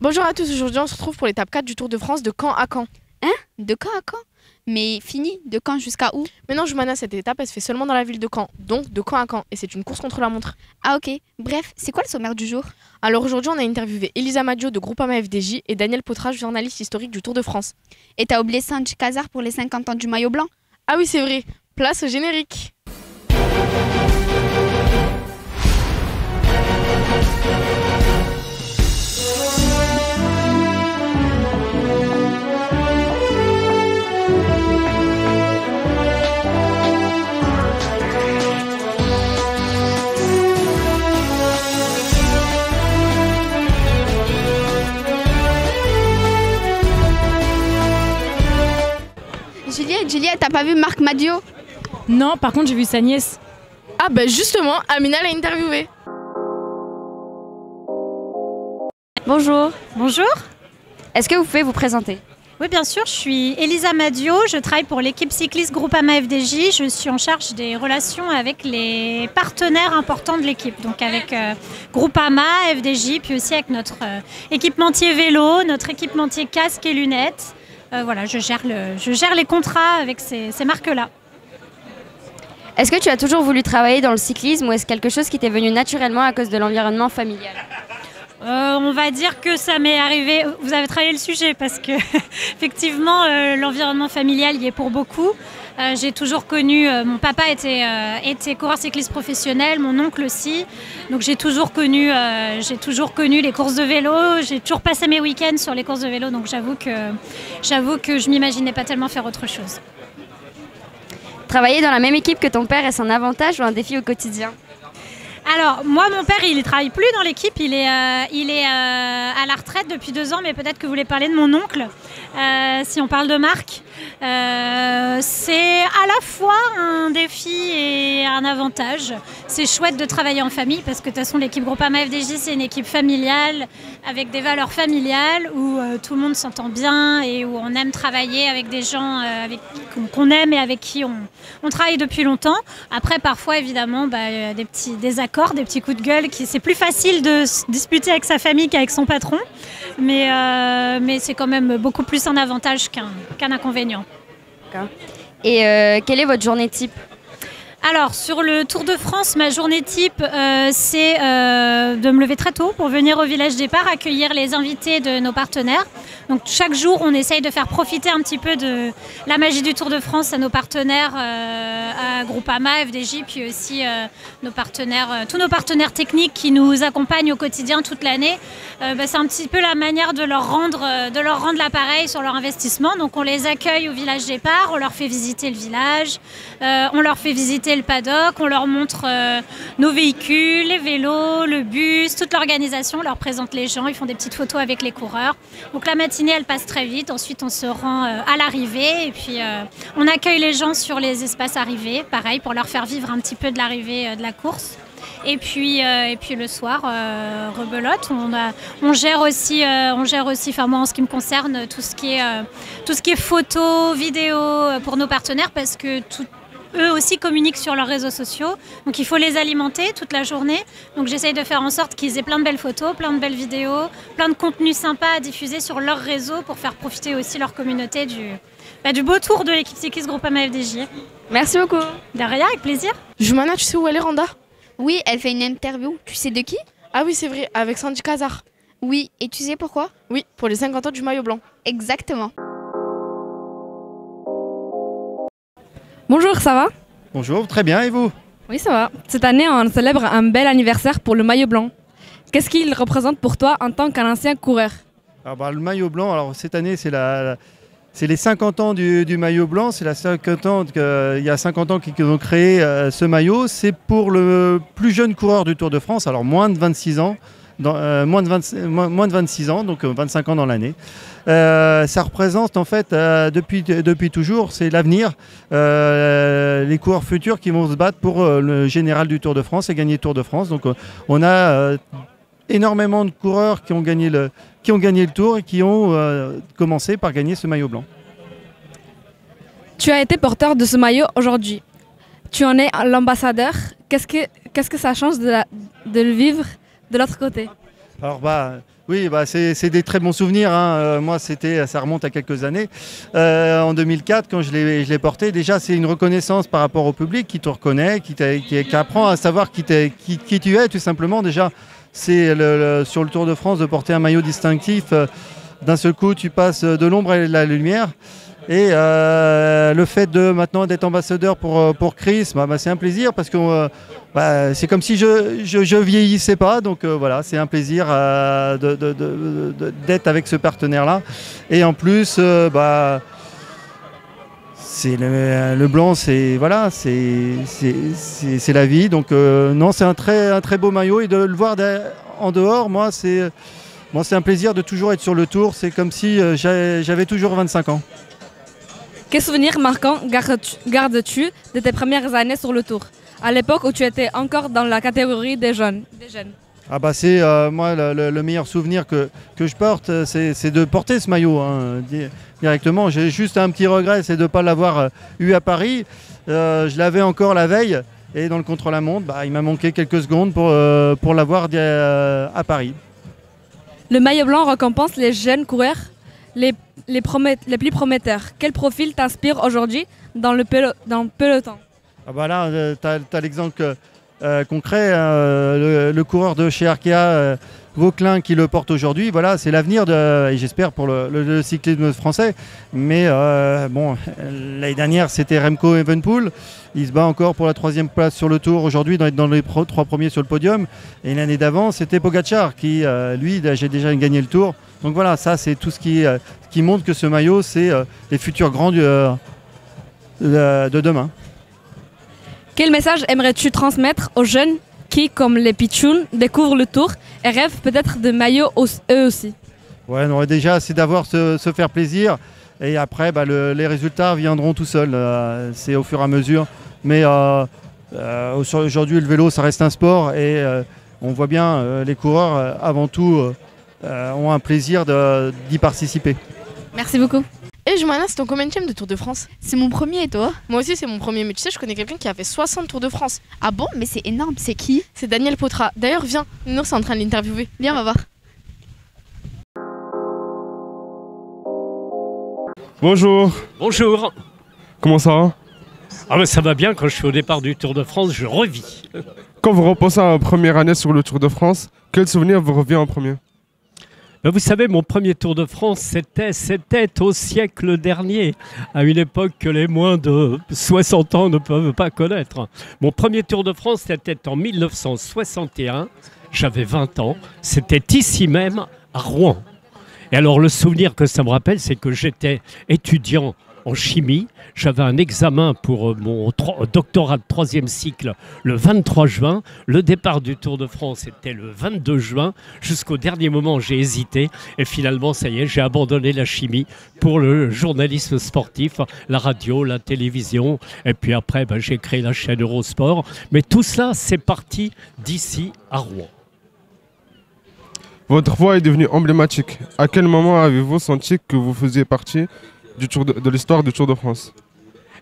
Bonjour à tous, aujourd'hui on se retrouve pour l'étape 4 du Tour de France de Caen à Caen. Hein? De Caen à Caen? Mais fini? De Caen jusqu'à où? Mais non Joumana, cette étape elle se fait seulement dans la ville de Caen, donc de Caen à Caen, et c'est une course contre la montre. Ah ok, bref, c'est quoi le sommaire du jour? Alors aujourd'hui on a interviewé Elisa Maggio de Groupama FDJ et Daniel Potrage, journaliste historique du Tour de France. Et t'as oublié Sandy Cazard pour les 50 ans du maillot blanc? Ah oui c'est vrai, place au générique. Juliette, t'as pas vu Marc Madio? Non, par contre j'ai vu sa nièce. Ah bah justement, Amina l'a interviewé. Bonjour. Bonjour. Est-ce que vous pouvez vous présenter? Oui, bien sûr, je suis Elisa Madio, je travaille pour l'équipe cycliste Groupama FDJ. Je suis en charge des relations avec les partenaires importants de l'équipe, donc avec Groupama, FDJ, puis aussi avec notre équipementier vélo, notre équipementier casque et lunettes. Voilà, je gère les contrats avec ces marques-là. Est-ce que tu as toujours voulu travailler dans le cyclisme ou est-ce quelque chose qui t'est venu naturellement à cause de l'environnement familial? On va dire que ça m'est arrivé. Vous avez travaillé le sujet parce que effectivement l'environnement familial y est pour beaucoup. J'ai toujours connu, mon papa était coureur cycliste professionnel, mon oncle aussi. Donc j'ai toujours connu les courses de vélo. J'ai toujours passé mes week-ends sur les courses de vélo. Donc j'avoue que je m'imaginais pas tellement faire autre chose. Travailler dans la même équipe que ton père, est-ce un avantage ou un défi au quotidien? Alors, moi, mon père, il ne travaille plus dans l'équipe. Il est à la retraite depuis 2 ans, mais peut-être que vous voulez parler de mon oncle, si on parle de Marc. C'est à la fois un défi et un avantage. C'est chouette de travailler en famille parce que de toute façon, l'équipe Groupama FDJ, c'est une équipe familiale avec des valeurs familiales où tout le monde s'entend bien et où on aime travailler avec des gens qu'on aime et avec qui on travaille depuis longtemps. Après, parfois, évidemment, des petits désaccords, des petits coups de gueule. C'est plus facile de se disputer avec sa famille qu'avec son patron, mais c'est quand même beaucoup plus un avantage qu'un inconvénient. Et quelle est votre journée type? Alors, sur le Tour de France, ma journée type, c'est de me lever très tôt pour venir au village départ, accueillir les invités de nos partenaires. Donc, chaque jour, on essaye de faire profiter un petit peu de la magie du Tour de France à nos partenaires, à Groupama, FDJ, puis aussi tous nos partenaires techniques qui nous accompagnent au quotidien toute l'année. C'est un petit peu la manière de leur rendre l'appareil sur leur investissement. Donc, on les accueille au village départ, on leur fait visiter le village, on leur fait visiter le paddock, on leur montre nos véhicules, les vélos, le bus, toute l'organisation, on leur présente les gens, ils font des petites photos avec les coureurs. Donc la matinée elle passe très vite, ensuite on se rend à l'arrivée et puis on accueille les gens sur les espaces arrivés, pareil pour leur faire vivre un petit peu de l'arrivée de la course. Et puis le soir, rebelote, on gère aussi, enfin moi en ce qui me concerne, tout ce qui est photo, vidéo pour nos partenaires parce que eux aussi communiquent sur leurs réseaux sociaux, donc il faut les alimenter toute la journée. Donc j'essaye de faire en sorte qu'ils aient plein de belles photos, plein de belles vidéos, plein de contenus sympas à diffuser sur leurs réseaux pour faire profiter aussi leur communauté du beau tour de l'équipe cycliste Groupama FDJ. Merci beaucoup. De rien, avec plaisir. Joumana, tu sais où elle est Randa? Oui, elle fait une interview. Tu sais de qui? Ah oui c'est vrai, avec Sandy Cazard. Oui, et tu sais pourquoi? Oui, pour les 50 ans du maillot blanc. Exactement. Bonjour, ça va? Bonjour, très bien, et vous? Oui, ça va. Cette année, on célèbre un bel anniversaire pour le maillot blanc. Qu'est-ce qu'il représente pour toi en tant qu'un ancien coureur? Alors, le maillot blanc, alors cette année, c'est les 50 ans du maillot blanc. C'est il y a 50 ans qu'ils ont créé ce maillot. C'est pour le plus jeune coureur du Tour de France, alors moins de 26 ans. Moins de 26 ans, donc 25 ans dans l'année. Ça représente en fait depuis toujours, c'est l'avenir, les coureurs futurs qui vont se battre pour le général du Tour de France et gagner le Tour de France. Donc on a énormément de coureurs qui ont gagné le Tour et qui ont commencé par gagner ce maillot blanc. Tu as été porteur de ce maillot aujourd'hui. Tu en es l'ambassadeur. Qu'est-ce que ça change de le vivre de l'autre côté? Alors Oui, bah c'est des très bons souvenirs, hein. Moi, ça remonte à quelques années. En 2004, quand je l'ai porté, déjà, c'est une reconnaissance par rapport au public qui te reconnaît, qui apprend à savoir qui tu es, tout simplement. Déjà, c'est sur le Tour de France de porter un maillot distinctif. D'un seul coup, tu passes de l'ombre à la lumière. Et le fait maintenant d'être ambassadeur pour Chris, c'est un plaisir parce que c'est comme si je vieillissais pas. Donc voilà, c'est un plaisir d'être avec ce partenaire-là. Et en plus, c'est le blanc, c'est la vie. Donc non, c'est un très beau maillot et de le voir en dehors, moi c'est un plaisir de toujours être sur le Tour. C'est comme si j'avais toujours 25 ans. Quel souvenir marquant gardes-tu de tes premières années sur le Tour, à l'époque où tu étais encore dans la catégorie des jeunes? Ah bah c'est moi le meilleur souvenir que je porte, c'est de porter ce maillot, hein, directement. J'ai juste un petit regret, c'est de ne pas l'avoir eu à Paris. Je l'avais encore la veille et dans le contre-la-montre, il m'a manqué quelques secondes pour l'avoir à Paris. Le maillot blanc récompense les jeunes coureurs les plus prometteurs. Quel profil t'inspire aujourd'hui dans le peloton? Ah bah là, tu as l'exemple concret, le coureur de chez Arkea, Vauclin, qui le porte aujourd'hui. Voilà, c'est l'avenir, et j'espère pour le cyclisme français. Mais l'année dernière, c'était Remco Evenepoel. Il se bat encore pour la 3e place sur le Tour aujourd'hui, dans les 3 premiers sur le podium. Et l'année d'avant, c'était Pogacar qui, lui, j'ai déjà gagné le Tour. Donc voilà, ça, c'est tout ce qui montre que ce maillot, c'est les futurs grands de demain. Quel message aimerais-tu transmettre aux jeunes qui, comme les pitchouns, découvrent le Tour et rêvent peut-être de maillots eux aussi? Ouais, non, déjà, c'est d'avoir se faire plaisir. Et après, les résultats viendront tout seuls. C'est au fur et à mesure. Mais aujourd'hui, le vélo, ça reste un sport. Et on voit bien, les coureurs, avant tout, ont un plaisir d'y participer. Merci beaucoup. Et Joumana, c'est ton combienième de Tour de France? C'est mon premier et toi? Moi aussi, c'est mon premier. Mais tu sais, je connais quelqu'un qui a fait 60 Tours de France. Ah bon? Mais c'est énorme, c'est qui? C'est Daniel Potra. D'ailleurs, viens, nous, c'est en train de l'interviewer. Viens, on va voir. Bonjour. Bonjour. Comment ça va? Ah ben ça va bien, quand je suis au départ du Tour de France, je revis. Quand vous repensez à la première année sur le Tour de France, quel souvenir vous revient en premier? Ben vous savez, mon premier Tour de France, c'était au siècle dernier, à une époque que les moins de 60 ans ne peuvent pas connaître. Mon premier Tour de France, c'était en 1961, j'avais 20 ans, c'était ici même, à Rouen. Et alors le souvenir que ça me rappelle, c'est que j'étais étudiant en chimie. J'avais un examen pour mon doctorat de 3e cycle le 23 juin. Le départ du Tour de France était le 22 juin. Jusqu'au dernier moment, j'ai hésité. Et finalement, ça y est, j'ai abandonné la chimie pour le journalisme sportif, la radio, la télévision. Et puis après, j'ai créé la chaîne Eurosport. Mais tout cela, c'est parti d'ici à Rouen. Votre voix est devenue emblématique. À quel moment avez-vous senti que vous faisiez partie de l'histoire du Tour de France?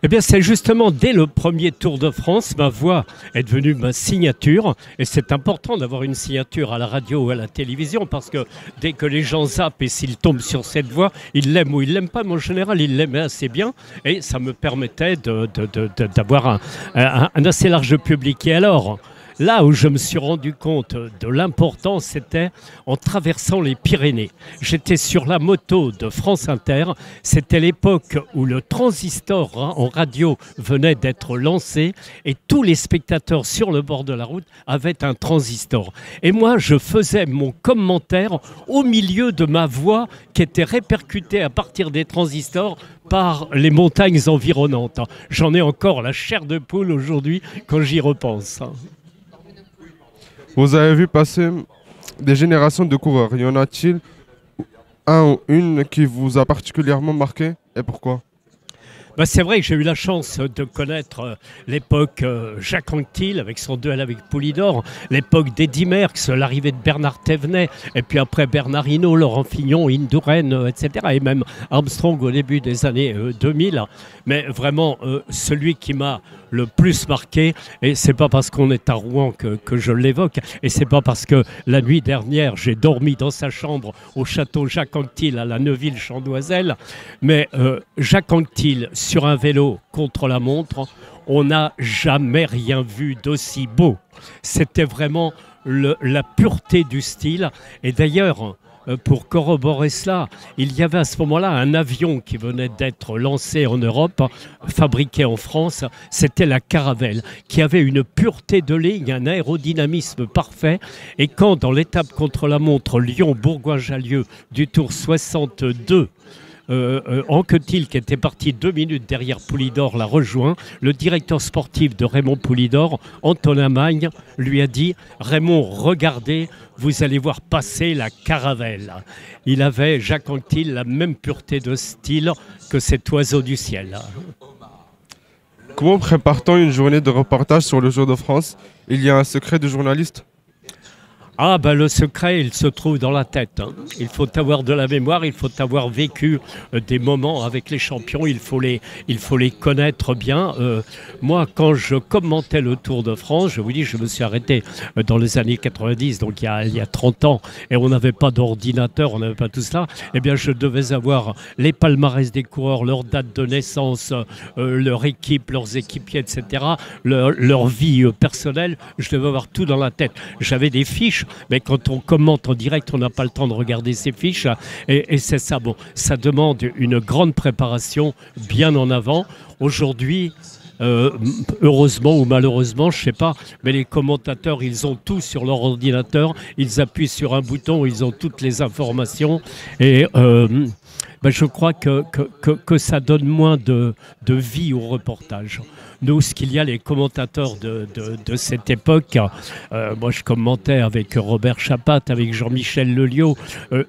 Eh bien, c'est justement dès le premier Tour de France, ma voix est devenue ma signature. Et c'est important d'avoir une signature à la radio ou à la télévision parce que dès que les gens zappent et s'ils tombent sur cette voix, ils l'aiment ou ils l'aiment pas. Mais en général, ils l'aimaient assez bien. Et ça me permettait d'avoir un assez large public. Et alors, là où je me suis rendu compte de l'importance, c'était en traversant les Pyrénées. J'étais sur la moto de France Inter. C'était l'époque où le transistor en radio venait d'être lancé et tous les spectateurs sur le bord de la route avaient un transistor. Et moi, je faisais mon commentaire au milieu de ma voix qui était répercutée à partir des transistors par les montagnes environnantes. J'en ai encore la chair de poule aujourd'hui quand j'y repense. Vous avez vu passer des générations de coureurs. Y en a-t-il un ou une qui vous a particulièrement marqué et pourquoi? Bah, c'est vrai que j'ai eu la chance de connaître l'époque Jacques Anquetil avec son duel avec Poulidor, l'époque d'Eddy Merckx, l'arrivée de Bernard Thévenet, et puis après Bernard Hinault, Laurent Fignon, Indurain, etc. Et même Armstrong au début des années 2000. Mais vraiment, celui qui m'a le plus marqué, et c'est pas parce qu'on est à Rouen que je l'évoque, et c'est pas parce que la nuit dernière j'ai dormi dans sa chambre au château Jacques Anquetil à la Neuville-Chandoiselle, mais Jacques Anquetil sur un vélo contre la montre, on n'a jamais rien vu d'aussi beau. C'était vraiment la pureté du style, et d'ailleurs pour corroborer cela, il y avait à ce moment-là un avion qui venait d'être lancé en Europe, fabriqué en France, c'était la Caravelle, qui avait une pureté de ligne, un aérodynamisme parfait. Et quand dans l'étape contre la montre Lyon-Bourgoin-Jallieu du Tour 62, Anquetil, qui était parti 2 minutes derrière Poulidor, l'a rejoint. Le directeur sportif de Raymond Poulidor, Antonin Magne, lui a dit « Raymond, regardez, vous allez voir passer la Caravelle ». Il avait, Jacques Anquetil, la même pureté de style que cet oiseau du ciel. Comment prépare-t-on une journée de reportage sur le Tour de France? Il y a un secret de journaliste? Ah ben le secret, il se trouve dans la tête. Hein. Il faut avoir de la mémoire, il faut avoir vécu des moments avec les champions, il faut les connaître bien. Moi, quand je commentais le Tour de France, je vous dis, je me suis arrêté dans les années 90, donc il y a 30 ans, et on n'avait pas d'ordinateur, on n'avait pas tout cela. Eh bien, je devais avoir les palmarès des coureurs, leur date de naissance, leur équipe, leurs équipiers, etc., leur vie personnelle. Je devais avoir tout dans la tête. J'avais des fiches. Mais quand on commente en direct, on n'a pas le temps de regarder ces fiches. Et c'est ça. Bon, ça demande une grande préparation bien en avant. Aujourd'hui, heureusement ou malheureusement, je ne sais pas, mais les commentateurs, ils ont tout sur leur ordinateur. Ils appuient sur un bouton, ils ont toutes les informations. Et je crois que ça donne moins de vie au reportage. Nous, ce qu'il y a, les commentateurs de cette époque, moi je commentais avec Robert Chapat, avec Jean-Michel Lelio.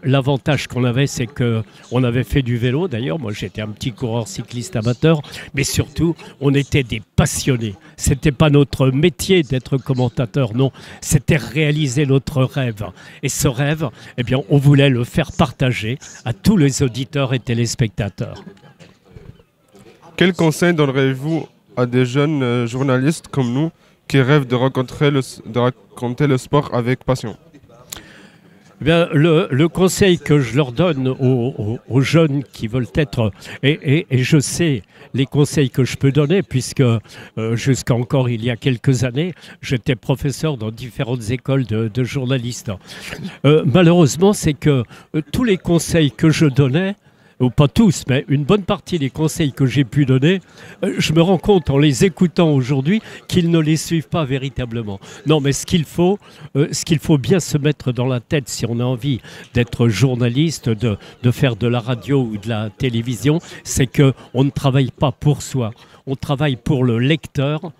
L'avantage qu'on avait, c'est qu'on avait fait du vélo. D'ailleurs, moi j'étais un petit coureur cycliste amateur, mais surtout, on était des passionnés. C'était pas notre métier d'être commentateur, non. C'était réaliser notre rêve. Et ce rêve, eh bien, on voulait le faire partager à tous les auditeurs et téléspectateurs. Quel conseil donnerez-vous à des jeunes journalistes comme nous qui rêvent de raconter le sport avec passion? Eh bien, le conseil que je leur donne aux jeunes qui veulent être, et je sais les conseils que je peux donner, puisque jusqu'à encore il y a quelques années, j'étais professeur dans différentes écoles de journalistes. Malheureusement, c'est que tous les conseils que je donnais, ou pas tous, mais une bonne partie des conseils que j'ai pu donner, je me rends compte en les écoutant aujourd'hui qu'ils ne les suivent pas véritablement. Non, mais ce qu'il faut bien se mettre dans la tête si on a envie d'être journaliste, de faire de la radio ou de la télévision, c'est qu'on ne travaille pas pour soi, on travaille pour le lecteur,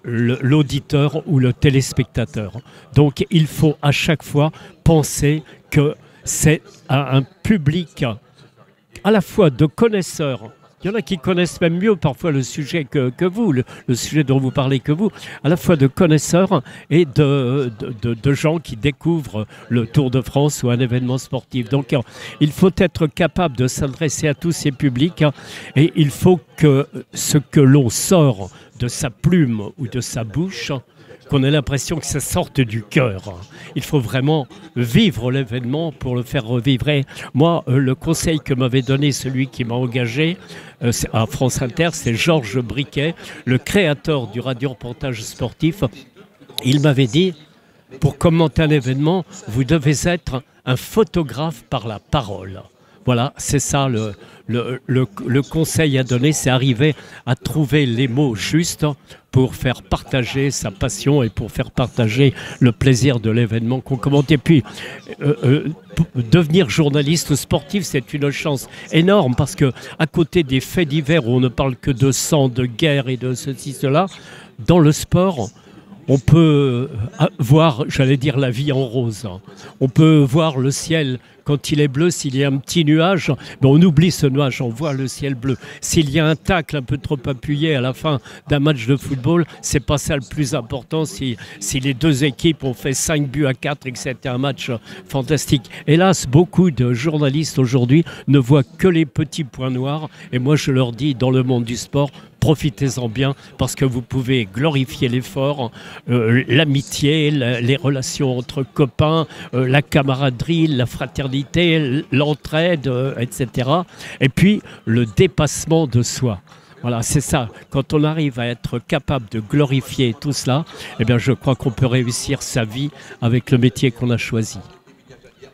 l'auditeur ou le téléspectateur. Donc il faut à chaque fois penser que c'est un public à la fois de connaisseurs, il y en a qui connaissent même mieux parfois le sujet que vous, le sujet dont vous parlez que vous, à la fois de connaisseurs et de gens qui découvrent le Tour de France ou un événement sportif. Donc il faut être capable de s'adresser à tous ces publics et il faut que ce que l'on sort de sa plume ou de sa bouche, qu'on ait l'impression que ça sorte du cœur. Il faut vraiment vivre l'événement pour le faire revivre. Et moi, le conseil que m'avait donné celui qui m'a engagé à France Inter, c'est Georges Briquet, le créateur du radio-reportage sportif. Il m'avait dit, pour commenter un événement, vous devez être un photographe par la parole. Voilà, c'est ça le conseil à donner, c'est arriver à trouver les mots justes pour faire partager sa passion et pour faire partager le plaisir de l'événement qu'on commente. Et puis, devenir journaliste sportif, c'est une chance énorme parce que à côté des faits divers où on ne parle que de sang, de guerre et de ceci, cela, dans le sport, on peut voir, j'allais dire, la vie en rose. On peut voir le ciel quand il est bleu, s'il y a un petit nuage, ben on oublie ce nuage, on voit le ciel bleu. S'il y a un tacle un peu trop appuyé à la fin d'un match de football, c'est pas ça le plus important. Si les deux équipes ont fait 5 buts à 4 et que c'était un match fantastique. Hélas, beaucoup de journalistes aujourd'hui ne voient que les petits points noirs. Et moi, je leur dis, dans le monde du sport, profitez-en bien parce que vous pouvez glorifier l'effort, l'amitié, les relations entre copains, la camaraderie, la fraternité, l'entraide, etc. Et puis, le dépassement de soi. Voilà, c'est ça. Quand on arrive à être capable de glorifier tout cela, eh bien, je crois qu'on peut réussir sa vie avec le métier qu'on a choisi.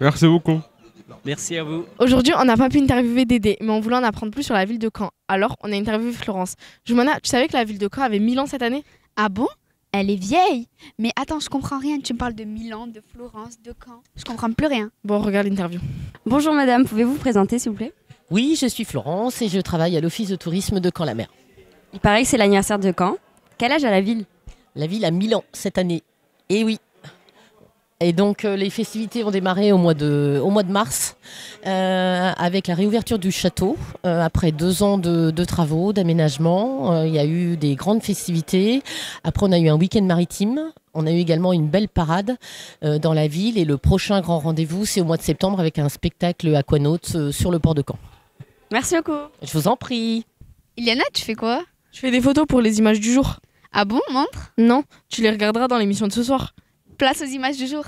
Merci beaucoup. Merci à vous. Aujourd'hui, on n'a pas pu interviewer Dédé, mais on voulait en apprendre plus sur la ville de Caen. Alors, on a interviewé Florence. Joumana, tu savais que la ville de Caen avait 1000 ans cette année? Ah bon? Elle est vieille. Mais attends, je comprends rien. Tu me parles de Milan, de Florence, de Caen. Je comprends plus rien. Bon, regarde l'interview. Bonjour madame, pouvez-vous vous présenter s'il vous plaît? Oui, je suis Florence et je travaille à l'office de tourisme de Caen-la-Mer. Il paraît que c'est l'anniversaire de Caen. Quel âge a la ville? La ville a 1000 ans cette année. Et oui. Et donc les festivités ont démarré au mois de mars avec la réouverture du château. Après 2 ans de travaux, d'aménagement, il y a eu des grandes festivités. Après on a eu un week-end maritime. On a eu également une belle parade dans la ville. Et le prochain grand rendez-vous, c'est au mois de septembre avec un spectacle aquanaute sur le port de Caen. Merci beaucoup. Je vous en prie. Iliana, tu fais quoi? Je fais des photos pour les images du jour. Ah bon, montre? Non, tu les regarderas dans l'émission de ce soir. Place aux images du jour.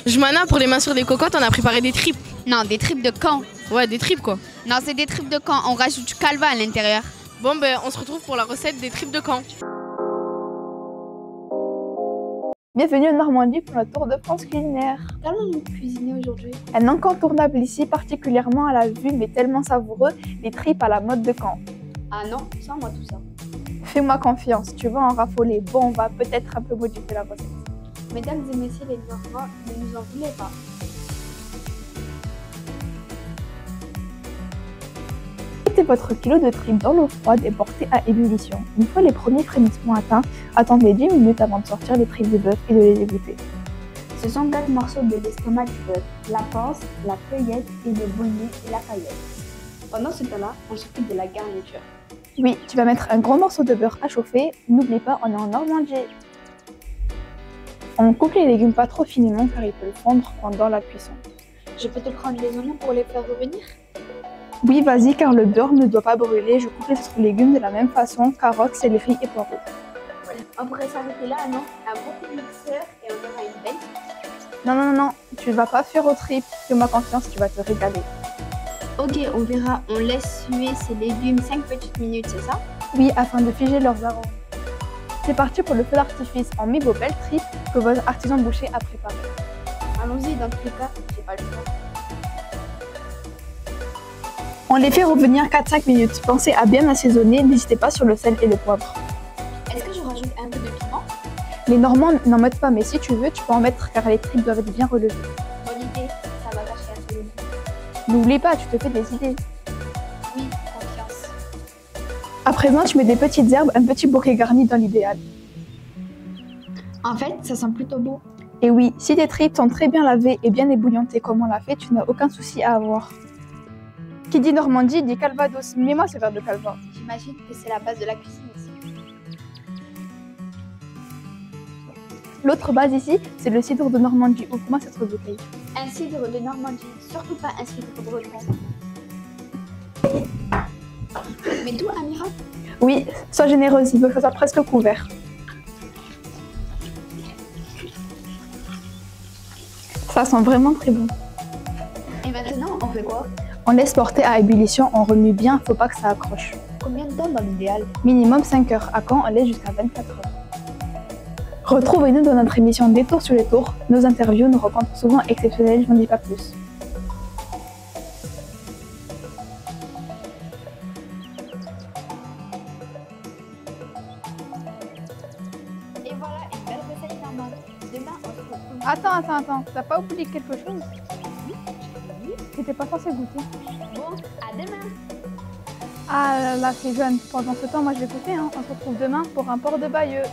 Joumana, pour les mains sur des cocottes, on a préparé des tripes. Non, des tripes de Caen. Ouais, des tripes quoi. Non, c'est des tripes de Caen. On rajoute du calva à l'intérieur. Bon, ben, on se retrouve pour la recette des tripes de Caen. Bienvenue en Normandie pour notre tour de France culinaire. Qu'allons-nous cuisiner aujourd'hui? Un incontournable ici, particulièrement à la vue, mais tellement savoureux, les tripes à la mode de Caen. Ah non, sans moi tout ça. Fais-moi confiance, tu vas en raffoler. Bon, on va peut-être un peu modifier la recette. Mesdames et messieurs les Normands, ne nous en voulez pas. Mettez votre kilo de tripes dans l'eau froide et portez à ébullition. Une fois les premiers frémissements atteints, attendez 10 minutes avant de sortir les tripes de bœuf et de les égoutter. Ce sont 4 morceaux de l'estomac du bœuf, la panse, la feuillette et le bonnet et la paillette. Pendant ce temps-là, on s'occupe de la garniture. Oui, tu vas mettre un gros morceau de beurre à chauffer. N'oublie pas, on est en Normandie. On coupe les légumes pas trop finement car ils peuvent fondre pendant la cuisson. Je peux te prendre les oignons pour les faire revenir? Oui, vas-y, car le beurre ne doit pas brûler. Je coupe les autres légumes de la même façon, carottes, céleri et poireaux. On pourrait s'arrêter là, non? Un bon coup de mixeur et on aura une belle. Non, tu ne vas pas faire aux tripes. Fais-moi confiance, tu vas te régaler. Ok, on verra. On laisse suer ces légumes 5 petites minutes, c'est ça? Oui, afin de figer leurs arômes. C'est parti pour le feu d'artifice. On met vos belles tripes que vos artisans bouchers a préparées. Allons-y, dans tous les cas, j'ai pas le choix. On les fait revenir 4-5 minutes. Pensez à bien assaisonner, n'hésitez pas sur le sel et le poivre. Est-ce que je rajoute un peu de piment? Les Normands n'en mettent pas, mais si tu veux, tu peux en mettre car les tripes doivent être bien relevées. Bonne idée, ça va gâcher un peu le goût. N'oublie pas, tu te fais des idées. Oui, confiance. À présent, tu mets des petites herbes, un petit bouquet garni dans l'idéal. En fait, ça sent plutôt beau. Et oui, si tes tripes sont très bien lavées et bien ébouillantées comme on l'a fait, tu n'as aucun souci à avoir. Qui dit Normandie dit Calvados. Mets-moi ce verre de calva. J'imagine que c'est la base de la cuisine aussi. L'autre base ici, c'est le cidre de Normandie. Ouvre-moi cette bouteille. Un cidre de Normandie, surtout pas un cidre breton. Mais tout, Amira? Oui, sois généreuse, il veut que ça soit presque couvert. Ça sent vraiment très bon. Et maintenant, on fait quoi? On laisse porter à ébullition, on remue bien, faut pas que ça accroche. Combien de temps dans l'idéal? Minimum 5 heures. À quand on laisse jusqu'à 24 heures. Retrouvez-nous dans notre émission Détour sur les tours. Nos interviews, nos rencontres souvent exceptionnelles, je n'en dis pas plus. Et voilà une belle recette normande. Demain, on se retrouve. Attends, t'as pas oublié quelque chose? T'étais pas censé goûter. Bon, à demain. Ah là, c'est jeune. Pendant ce temps, moi je vais goûter. On se retrouve demain pour un port de Bayeux.